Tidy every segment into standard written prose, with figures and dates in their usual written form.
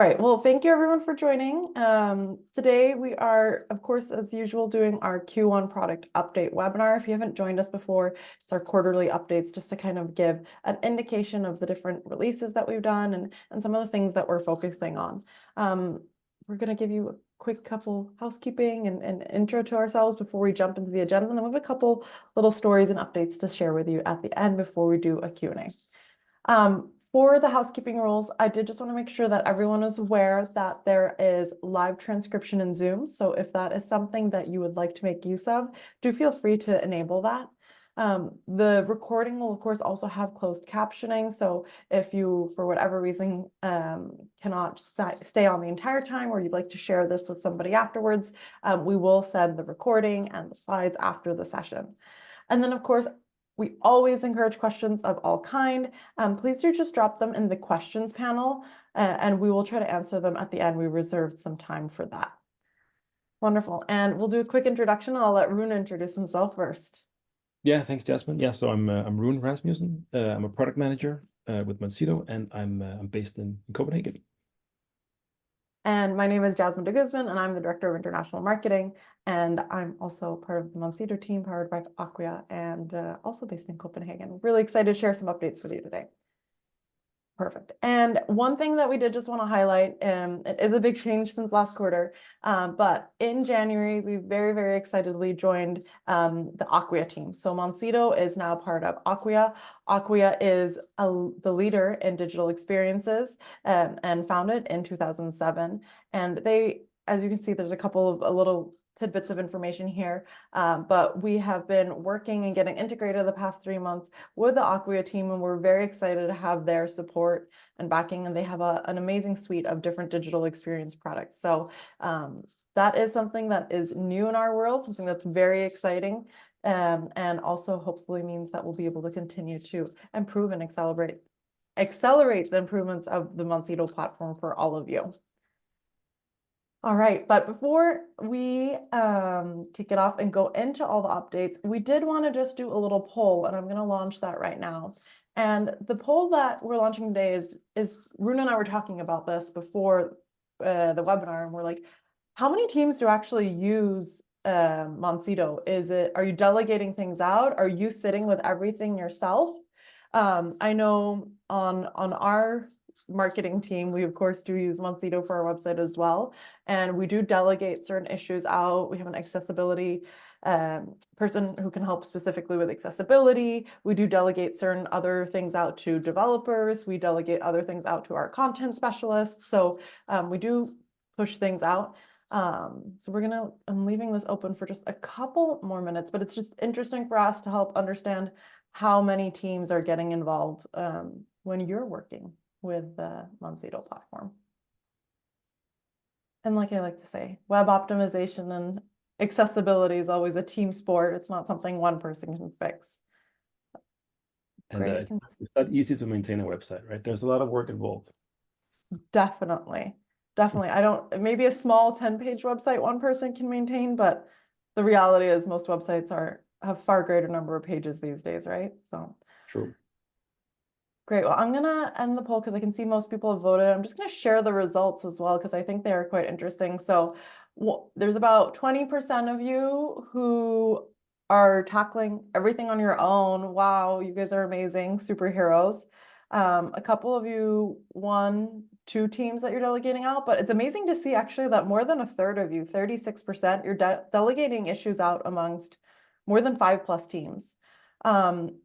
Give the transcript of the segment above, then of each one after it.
All right, well, thank you everyone for joining. Today we are, of course, as usual, doing our Q1 product update webinar. If you haven't joined us before, it's our quarterly updates just to kind of give an indication of the different releases that we've done and some of the things that we're focusing on. We're going to give you a quick couple housekeeping and intro to ourselves before we jump into the agenda, and then we have a couple little stories and updates to share with you at the end before we do a Q&A. For the housekeeping rules, I did just want to make sure that everyone is aware that there is live transcription in Zoom. So if that is something that you would like to make use of, do feel free to enable that. The recording will, of course, also have closed captioning. So if you, for whatever reason, cannot stay on the entire time, or you'd like to share this with somebody afterwards, we will send the recording and the slides after the session. And then, of course, we always encourage questions of all kind. Please do just drop them in the questions panel, and we will try to answer them at the end. We reserved some time for that. Wonderful. And we'll do a quick introduction. I'll let Rune introduce himself first. Yeah, thanks, Jasmine. Yeah, so I'm Rune Rasmussen. I'm a product manager with Monsido, and I'm based in Copenhagen. And my name is Jasmine de Guzman, and I'm the Director of International Marketing. And I'm also part of the Monsido team powered by Acquia and also based in Copenhagen. Really excited to share some updates with you today. Perfect. And one thing that we did just want to highlight, it is a big change since last quarter, but in January, we very, very excitedly joined the Acquia team. So Monsido is now part of Acquia. Acquia is the leader in digital experiences and founded in 2007. And they, as you can see, there's a couple of little tidbits of information here, but we have been working and getting integrated the past 3 months with the Acquia team, and we're very excited to have their support and backing, and they have an amazing suite of different digital experience products. So that is something that is new in our world, something that's very exciting, and also hopefully means that we'll be able to continue to improve and accelerate the improvements of the Monsido platform for all of you. All right, but before we kick it off and go into all the updates, we did want to just do a little poll, and I'm going to launch that right now. And the poll that we're launching today is Rune and I were talking about this before the webinar, and we're like, how many teams do actually use Monsido? Are you delegating things out? Are you sitting with everything yourself? I know on our marketing team, we of course do use Monsido for our website as well, and we do delegate certain issues out. We have an accessibility person who can help specifically with accessibility. We do delegate certain other things out to developers. We delegate other things out to our content specialists. So we do push things out. So I'm leaving this open for just a couple more minutes, but it's just interesting for us to help understand how many teams are getting involved when you're working with the Monsido platform. And like I like to say, web optimization and accessibility is always a team sport. It's not something one person can fix. And it's not easy to maintain a website, right? There's a lot of work involved. Definitely. Maybe a small 10-page website one person can maintain, but the reality is most websites have far greater number of pages these days, right? So True. Great. Well, I'm going to end the poll because I can see most people have voted. I'm just going to share the results as well because I think they are quite interesting. So there's about 20% of you who are tackling everything on your own. Wow, you guys are amazing, superheroes. A couple of you, 2 teams that you're delegating out, but it's amazing to see actually that more than a third of you, 36%, you're delegating issues out amongst more than 5+ teams.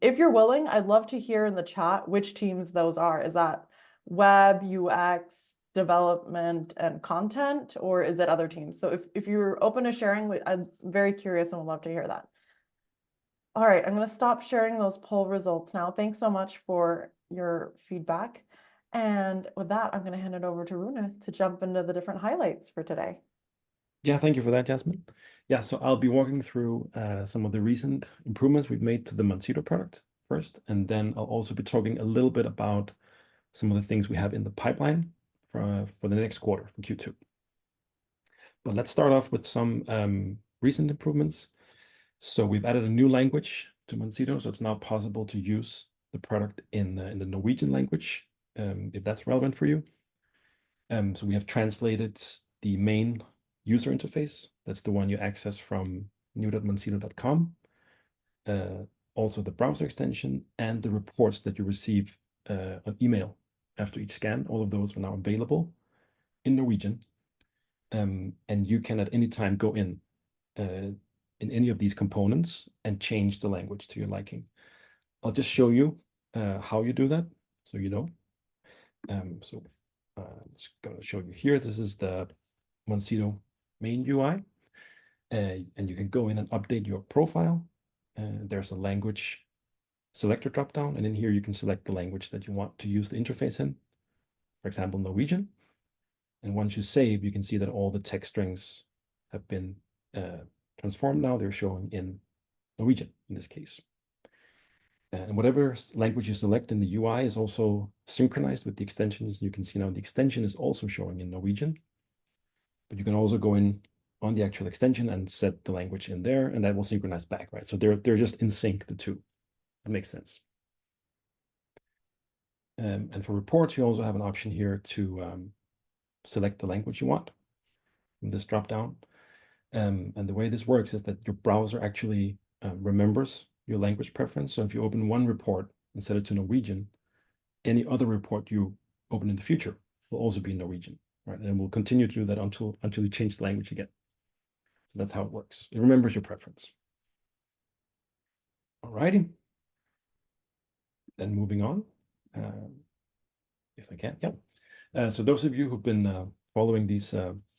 If you're willing, I'd love to hear in the chat which teams those are. Is that web, UX, development, and content, or is it other teams? So if you're open to sharing, I'm very curious and would love to hear that. All right, I'm going to stop sharing those poll results now. Thanks so much for your feedback. And with that, I'm going to hand it over to Rune to jump into the different highlights for today. Yeah, thank you for that, Jasmine. Yeah, so I'll be walking through some of the recent improvements we've made to the Monsido product first, and then I'll also be talking a little bit about some of the things we have in the pipeline for the next quarter, for Q2. But let's start off with some recent improvements. So we've added a new language to Monsido, so it's now possible to use the product in the Norwegian language, if that's relevant for you. So we have translated the main user interface. That's the one you access from new.monsido.com. Also the browser extension and the reports that you receive on email after each scan. All of those are now available in Norwegian. And you can at any time go in any of these components and change the language to your liking. I'll just show you how you do that, so you know. So I'm just going to show you here. This is the Monsido main UI, and you can go in and update your profile. There's a language selector dropdown, and in here you can select the language that you want to use the interface in, for example, Norwegian. And once you save, you can see that all the text strings have been transformed now. They're showing in Norwegian in this case. And whatever language you select in the UI is also synchronized with the extensions. You can see now the extension is also showing in Norwegian, but you can also go in on the actual extension and set the language in there, and that will synchronize back, right? So they're just in sync, the two. That makes sense. And for reports, you also have an option here to select the language you want in this dropdown. And the way this works is that your browser actually remembers your language preference. So if you open one report and set it to Norwegian, any other report you open in the future will also be in Norwegian, right? And we'll continue to do that until you change the language again. So that's how it works. It remembers your preference. All righty. Then moving on, if I can, yeah. So those of you who've been following these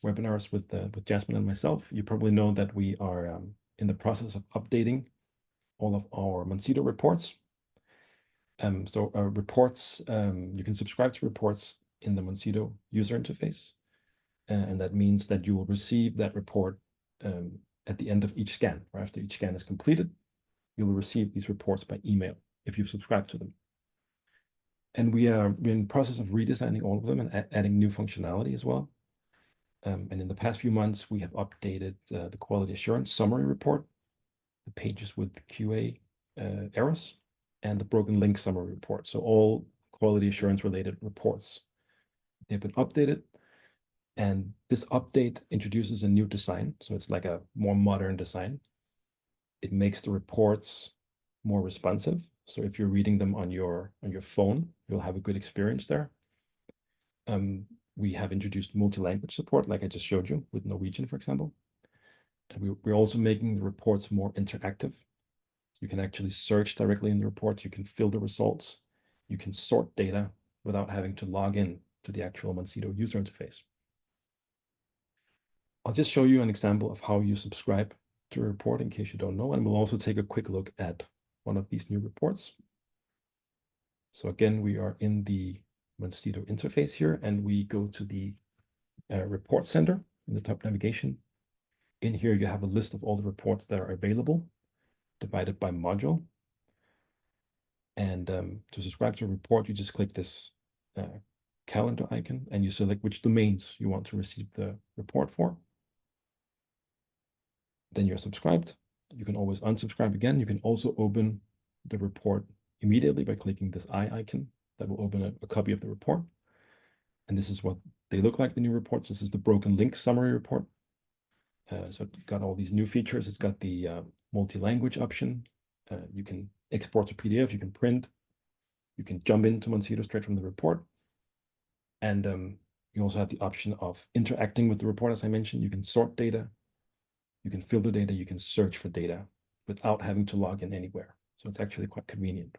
webinars with Jasmine and myself, you probably know that we are in the process of updating all of our Monsido reports. So reports, you can subscribe to reports in the Monsido user interface. And that means that you will receive that report at the end of each scan, or after each scan is completed, you will receive these reports by email if you've subscribed to them. And we are in the process of redesigning all of them and adding new functionality as well. And in the past few months, we have updated the quality assurance summary report, the pages with QA errors, and the broken link summary report. So all quality assurance related reports, they've been updated. And this update introduces a new design. So it's like a more modern design. It makes the reports more responsive. So if you're reading them on your phone, you'll have a good experience there. We have introduced multi-language support, like I just showed you with Norwegian, for example. And we're also making the reports more interactive. You can actually search directly in the report. You can filter results. You can sort data without having to log in to the actual Monsido user interface. I'll just show you an example of how you subscribe to a report in case you don't know, and we'll also take a quick look at one of these new reports. So again, we are in the Monsido interface here, and we go to the report center in the top navigation. In here, you have a list of all the reports that are available, divided by module. And to subscribe to a report, you just click this calendar icon, and you select which domains you want to receive the report for. Then you're subscribed. You can always unsubscribe again. You can also open the report immediately by clicking this eye icon. That will open a copy of the report. And this is what they look like, the new reports. This is the broken link summary report. So it's got all these new features. It's got the multi-language option. You can export to PDF, you can print, you can jump into Monsido straight from the report. And you also have the option of interacting with the report, as I mentioned. You can sort data, you can filter data, you can search for data without having to log in anywhere. So it's actually quite convenient.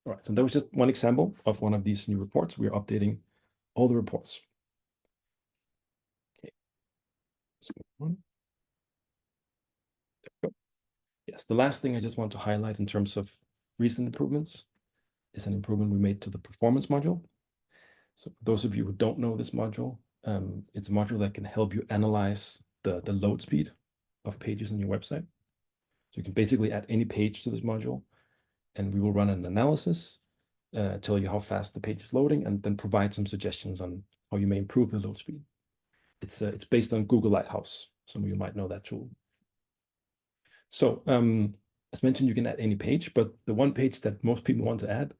All right, so that was just one example of one of these new reports. We're updating all the reports. Okay, let's move on. There we go. Yes, the last thing I just want to highlight in terms of recent improvements is an improvement we made to the performance module. So for those of you who don't know this module, it's a module that can help you analyze the load speed of pages on your website. So you can basically add any page to this module, and we will run an analysis, tell you how fast the page is loading, and then provide some suggestions on how you may improve the load speed. It's based on Google Lighthouse. Some of you might know that tool. So as mentioned, you can add any page, but the one page that most people want to add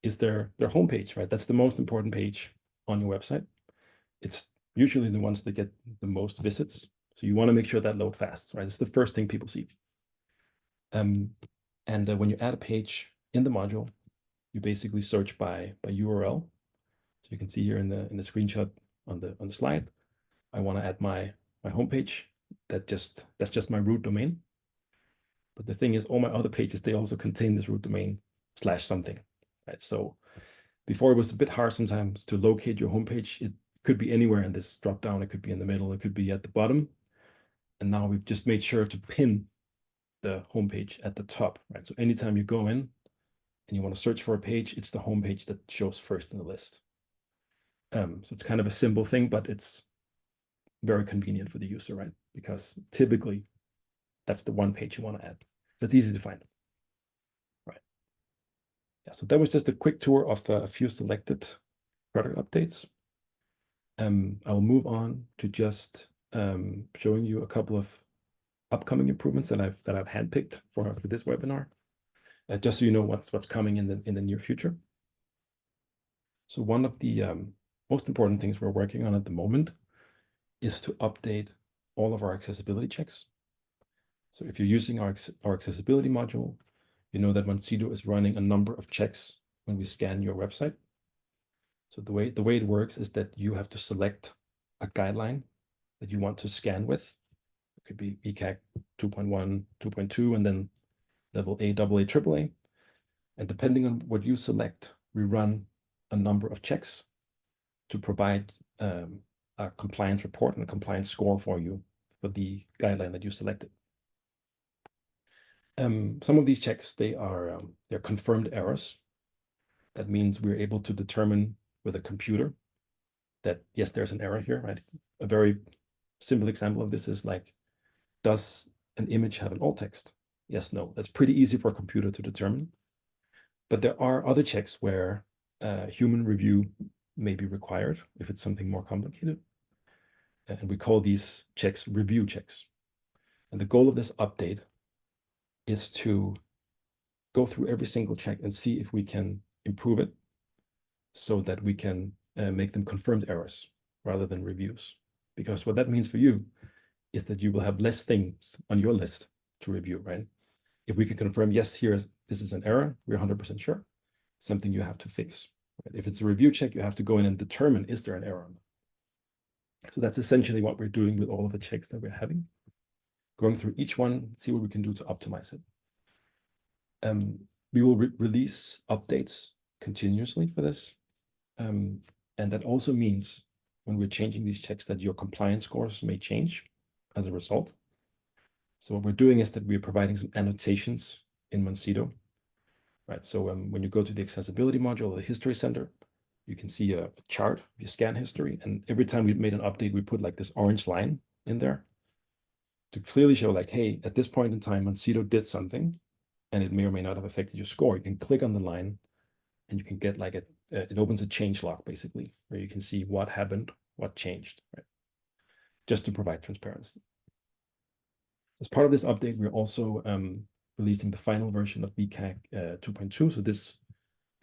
is their homepage, right? That's the most important page on your website, it's usually the ones that get the most visits. So you want to make sure that load fast, right? It's the first thing people see. And when you add a page in the module, you basically search by URL. So you can see here in the screenshot on the slide, I want to add my homepage. That's just my root domain. But the thing is, all my other pages, they also contain this root domain / something, right? So before it was a bit hard sometimes to locate your homepage. It could be anywhere in this drop down. It could be in the middle. It could be at the bottom. And now we've just made sure to pin the homepage at the top, right? So anytime you go in and you want to search for a page, it's the homepage that shows first in the list. So it's kind of a simple thing, but it's very convenient for the user, right? Because typically that's the one page you want to add. That's easy to find, right? Yeah, so that was just a quick tour of a few selected product updates. I will move on to just showing you a couple of upcoming improvements that I've handpicked for this webinar, just so you know what's coming in the near future. So one of the most important things we're working on at the moment is to update all of our accessibility checks. So if you're using our accessibility module, you know that Monsido is running a number of checks when we scan your website. So the way it works is that you have to select a guideline that you want to scan with. It could be ECAC 2.1, 2.2, and then level A, AA, AAA. And depending on what you select, we run a number of checks to provide a compliance report and a compliance score for you for the guideline that you selected. Some of these checks, they're confirmed errors. That means we're able to determine with a computer that, yes, there's an error here, right? A very simple example of this is like, does an image have an alt text? Yes, no. That's pretty easy for a computer to determine. But there are other checks where human review may be required if it's something more complicated. And we call these checks review checks. And the goal of this update is to go through every single check and see if we can improve it so that we can make them confirmed errors rather than reviews. Because what that means for you is that you will have less things on your list to review, right? If we can confirm, yes, this is an error, we're 100% sure, something you have to fix. Right? If it's a review check, you have to go in and determine, is there an error? So that's essentially what we're doing with all of the checks that we're having. Going through each one, see what we can do to optimize it. We will release updates continuously for this. And that also means when we're changing these checks that your compliance scores may change as a result. So what we're doing is that we're providing some annotations in Monsido, right? So when you go to the accessibility module or the history center, you can see a chart of your scan history. And every time we made an update, we put like this orange line in there to clearly show like, hey, at this point in time, Monsido did something and it may or may not have affected your score. You can click on the line and you can get like it opens a change log basically, where you can see what happened, what changed, right? Just to provide transparency. As part of this update, we're also releasing the final version of VCAC 2.2. So this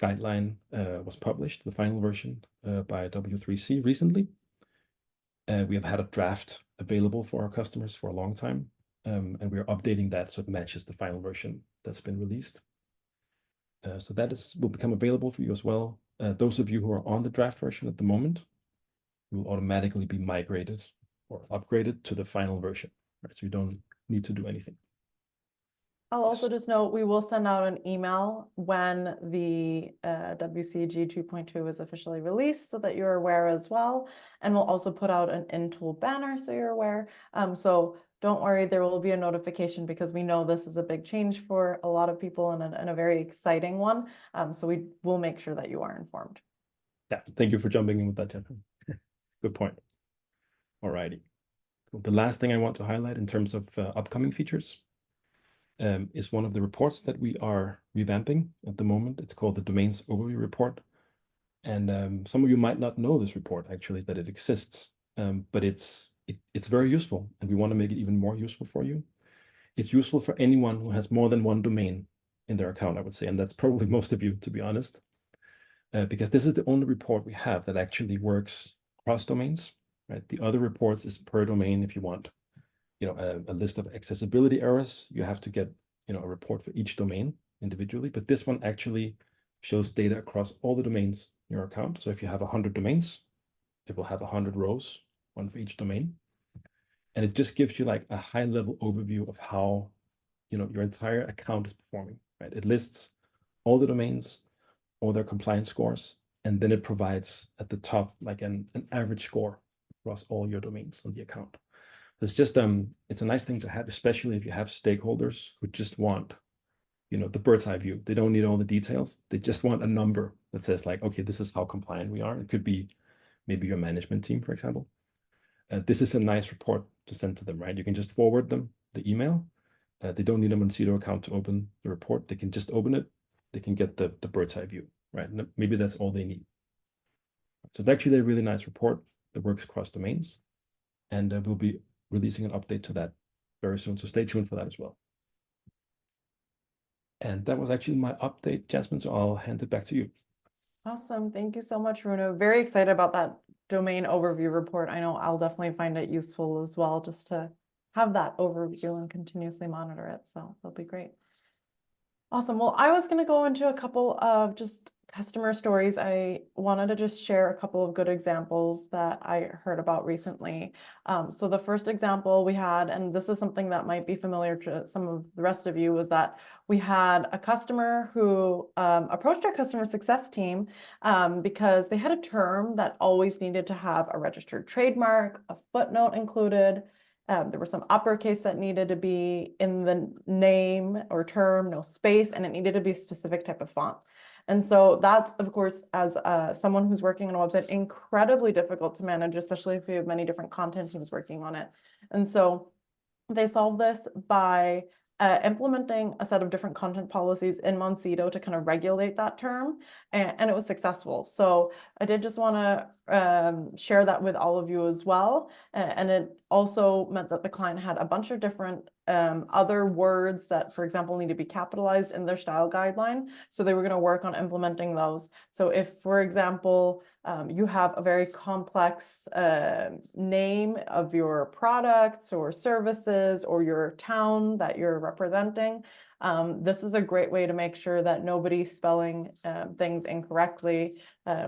guideline was published, the final version by W3C recently. We have had a draft available for our customers for a long time, and we're updating that so it matches the final version that's been released. So that will become available for you as well. Those of you who are on the draft version at the moment will automatically be migrated or upgraded to the final version, right? So you don't need to do anything. I'll also just note, we will send out an email when the WCAG 2.2 is officially released so that you're aware as well. And we'll also put out an in-tool banner so you're aware. So don't worry, there will be a notification because we know this is a big change for a lot of people and a very exciting one. So we will make sure that you are informed. Yeah, thank you for jumping in with that, Jennifer. Good point. All righty. Cool. The last thing I want to highlight in terms of upcoming features is one of the reports that we are revamping at the moment. It's called the Domains Overview Report. And some of you might not know this report, actually, that it exists, but it's very useful, and we want to make it even more useful for you. It's useful for anyone who has more than one domain in their account, I would say, and that's probably most of you, to be honest. because this is the only report we have that actually works cross domains, right? The other reports is per domain. If you want, a list of accessibility errors, you have to get, a report for each domain individually. But this one actually shows data across all the domains in your account. So if you have 100 domains, it will have 100 rows, one for each domain. And it just gives you like a high level overview of how, your entire account is performing, right? It lists all the domains, all their compliance scores, and then it provides at the top like an average score across all your domains on the account. It's just it's a nice thing to have, especially if you have stakeholders who just want, the bird's eye view. They don't need all the details. They just want a number that says like, okay, this is how compliant we are. It could be maybe your management team, for example. This is a nice report to send to them, right? You can just forward them the email. They don't need a Monsido account to open the report. They can just open it. They can get the bird's eye view, right? And maybe that's all they need. So it's actually a really nice report that works across domains. And we'll be releasing an update to that very soon. So stay tuned for that as well. And that was actually my update, Jasmine. So I'll hand it back to you. Awesome. Thank you so much, Runo. Very excited about that domain overview report. I know I'll definitely find it useful as well, just to have that overview and continuously monitor it. So that'll be great. Awesome. Well, I was going to go into a couple of just customer stories. I wanted to just share a couple of good examples that I heard about recently. So the first example we had, and this is something that might be familiar to some of the rest of you, was that we had a customer who approached our customer success team because they had a term that always needed to have a registered trademark, a footnote included. There were some uppercase that needed to be in the name or term, no space, and it needed to be a specific type of font. And so that's, of course, as someone who's working on a website, incredibly difficult to manage, especially if you have many different content teams working on it. And so they solved this by implementing a set of different content policies in Monsido to kind of regulate that term, and it was successful. So I did just want to share that with all of you as well. And it also meant that the client had a bunch of different other words that, for example, need to be capitalized in their style guideline. So they were going to work on implementing those. So if, for example, you have a very complex name of your products or services or your town that you're representing, this is a great way to make sure that nobody's spelling things incorrectly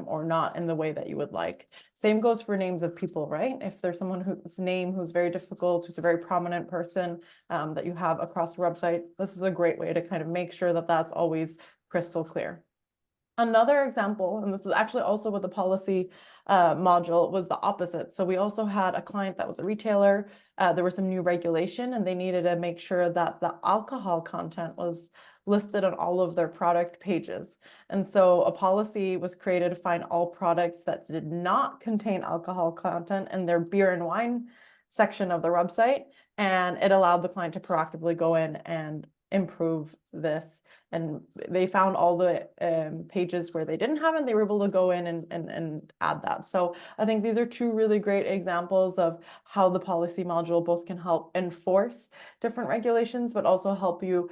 or not in the way that you would like. Same goes for names of people, right? If there's someone whose name who's very difficult, who's a very prominent person that you have across your website, this is a great way to kind of make sure that that's always crystal clear. Another example, and this is actually also with the policy module, was the opposite. So we also had a client that was a retailer. There was some new regulation and they needed to make sure that the alcohol content was listed on all of their product pages. And so a policy was created to find all products that did not contain alcohol content in their beer and wine section of their website. And it allowed the client to proactively go in and improve this. And they found all the pages where they didn't have it, they were able to go in and add that. So I think these are two really great examples of how the policy module both can help enforce different regulations, but also help you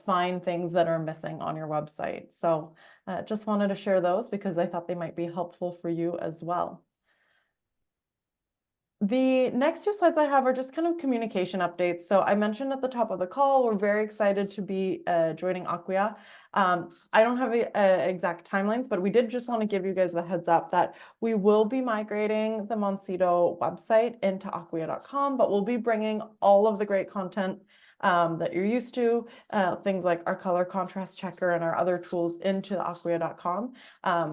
find things that are missing on your website. So just wanted to share those because I thought they might be helpful for you as well. The next two slides I have are just kind of communication updates. So I mentioned at the top of the call, we're very excited to be joining Acquia. I don't have exact timelines, but we did just want to give you guys the heads up that we will be migrating the Monsido website into acquia.com, but we'll be bringing all of the great content that you're used to, things like our color contrast checker and our other tools into the acquia.com.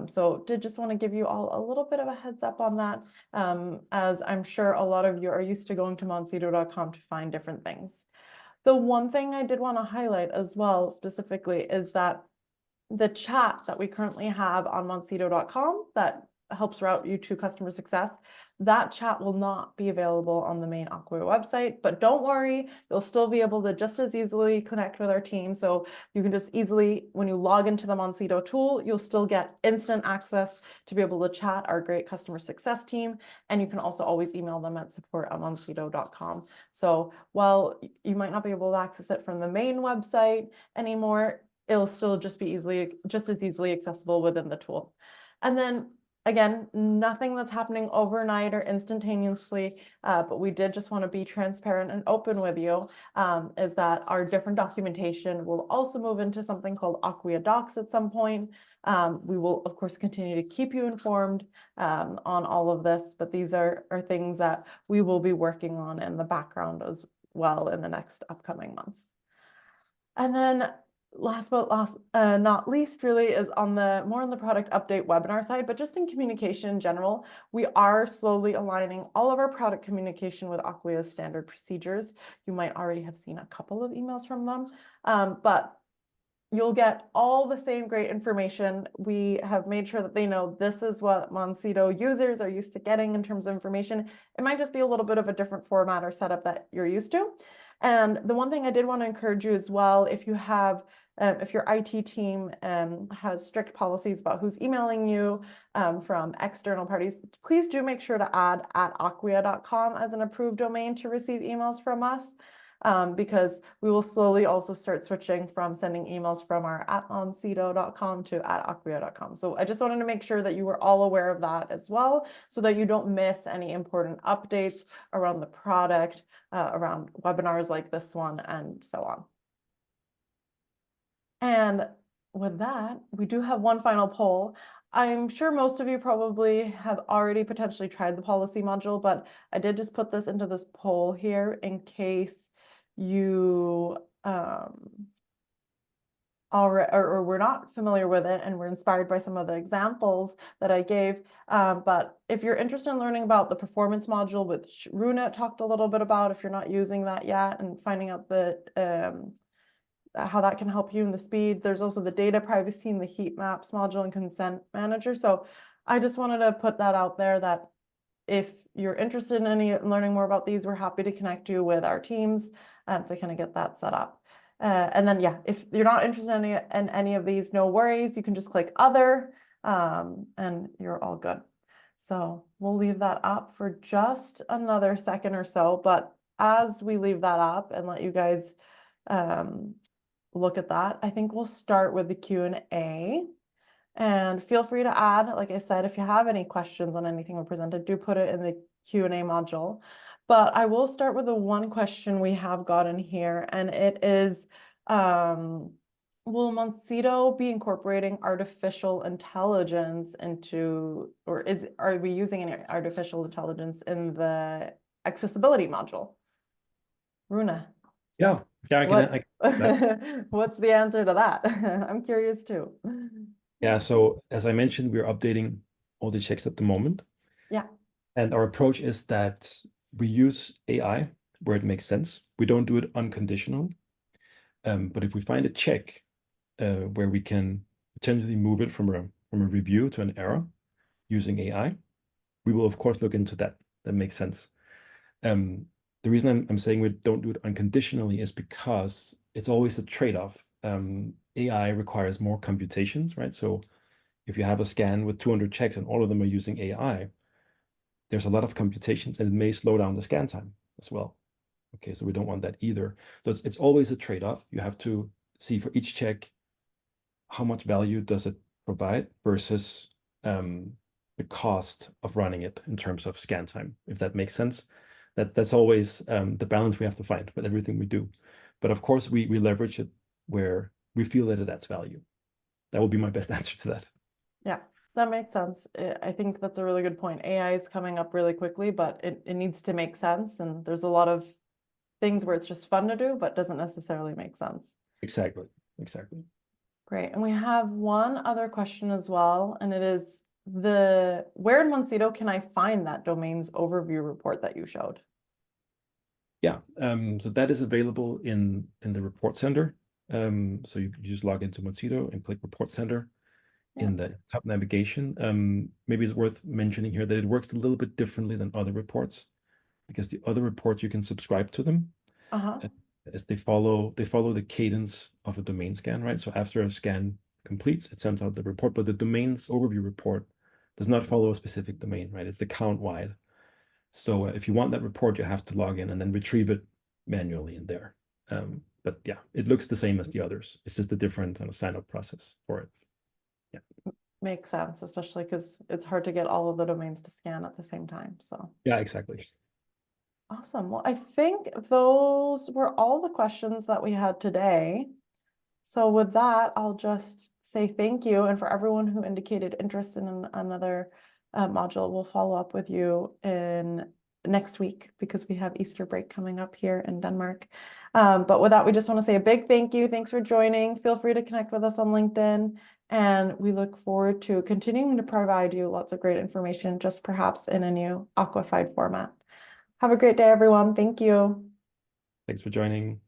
So did just want to give you all a little bit of a heads up on that, as I'm sure a lot of you are used to going to monsido.com to find different things. The one thing I did want to highlight as well specifically is that the chat that we currently have on monsido.com that helps route you to customer success, that chat will not be available on the main Acquia website, but don't worry, you'll still be able to just as easily connect with our team. So you can just easily, when you log into the Monsido tool, you'll still get instant access to be able to chat our great customer success team. And you can also always email them at support@monsido.com. So while you might not be able to access it from the main website anymore, it'll still just be just as easily accessible within the tool. And then again, nothing that's happening overnight or instantaneously, but we did just want to be transparent and open with you, is that our different documentation will also move into something called Acquia Docs at some point. We will, of course, continue to keep you informed on all of this, but these are things that we will be working on in the background as well in the next upcoming months. And then last but not least really is on the more on the product update webinar side, but just in communication in general, we are slowly aligning all of our product communication with Acquia's standard procedures. You might already have seen a couple of emails from them, but you'll get all the same great information. We have made sure that they know this is what Monsido users are used to getting in terms of information. It might just be a little bit of a different format or setup that you're used to. And the one thing I did want to encourage you as well, if you have, if your IT team has strict policies about who's emailing you from external parties, please do make sure to add @acquia.com as an approved domain to receive emails from us. Because we will slowly also start switching from sending emails from our @monsido.com to @acquia.com. So I just wanted to make sure that you were all aware of that as well, so that you don't miss any important updates around the product, around webinars like this one, and so on. And with that, we do have one final poll. I'm sure most of you probably have already potentially tried the policy module, but I did just put this into this poll here in case you or we're not familiar with it and we're inspired by some of the examples that I gave. But if you're interested in learning about the performance module, which Runa talked a little bit about, if you're not using that yet, and finding out how that can help you in the speed. There's also the data privacy and the heat maps module and consent manager. So I just wanted to put that out there that if you're interested in learning more about these, we're happy to connect you with our teams to kind of get that set up. And then, yeah, if you're not interested in any of these, no worries. You can just click other and you're all good. So we'll leave that up for just another second or so. But as we leave that up and let you guys look at that, I think we'll start with the Q&A. And feel free to add, like I said, if you have any questions on anything we presented, do put it in the Q&A module. But I will start with the one question we have gotten here, and it is, will Monsido be incorporating artificial intelligence into, or are we using any artificial intelligence in the accessibility module? Runa. Yeah, I can What's the answer to that? I'm curious too. Yeah, so as I mentioned, we're updating all the checks at the moment. Yeah. And our approach is that we use AI where it makes sense. We don't do it unconditional. But if we find a check where we can potentially move it from a review to an error using AI, we will of course look into that. That makes sense. The reason I'm saying we don't do it unconditionally is because it's always a trade-off. AI requires more computations, right? So if you have a scan with 200 checks and all of them are using AI, there's a lot of computations and it may slow down the scan time as well. Okay, so we don't want that either. So it's always a trade-off. You have to see for each check, how much value does it provide versus the cost of running it in terms of scan time, if that makes sense. That's always the balance we have to find with everything we do. But of course, we leverage it where we feel that it adds value. That would be my best answer to that. Yeah, that makes sense. I think that's a really good point. AI is coming up really quickly, but it needs to make sense. And there's a lot of things where it's just fun to do, but doesn't necessarily make sense. Exactly. Exactly. Great. And we have one other question as well, and it is where in Monsido can I find that domains overview report that you showed? Yeah, so that is available in the report center. So you can just log into Monsido and click report center in the top navigation. Maybe it's worth mentioning here that it works a little bit differently than other reports, because the other reports you can subscribe to them as they follow the cadence of a domain scan, right? So after a scan completes, it sends out the report, but the domains overview report does not follow a specific domain, right? It's the count wide. So if you want that report, you have to log in and then retrieve it manually in there. But yeah, it looks the same as the others. It's just a different sign up process for it. Yeah. makes sense, especially because it's hard to get all of the domains to scan at the same time. So Yeah, exactly. awesome. Well, I think those were all the questions that we had today. So with that, I'll just say thank you. And for everyone who indicated interest in another module, we'll follow up with you in next week because we have Easter break coming up here in Denmark. But with that, we just want to say a big thank you. Thanks for joining. Feel free to connect with us on LinkedIn. And we look forward to continuing to provide you lots of great information, just perhaps in a new Aquafied format. Have a great day, everyone. Thank you. Thanks for joining.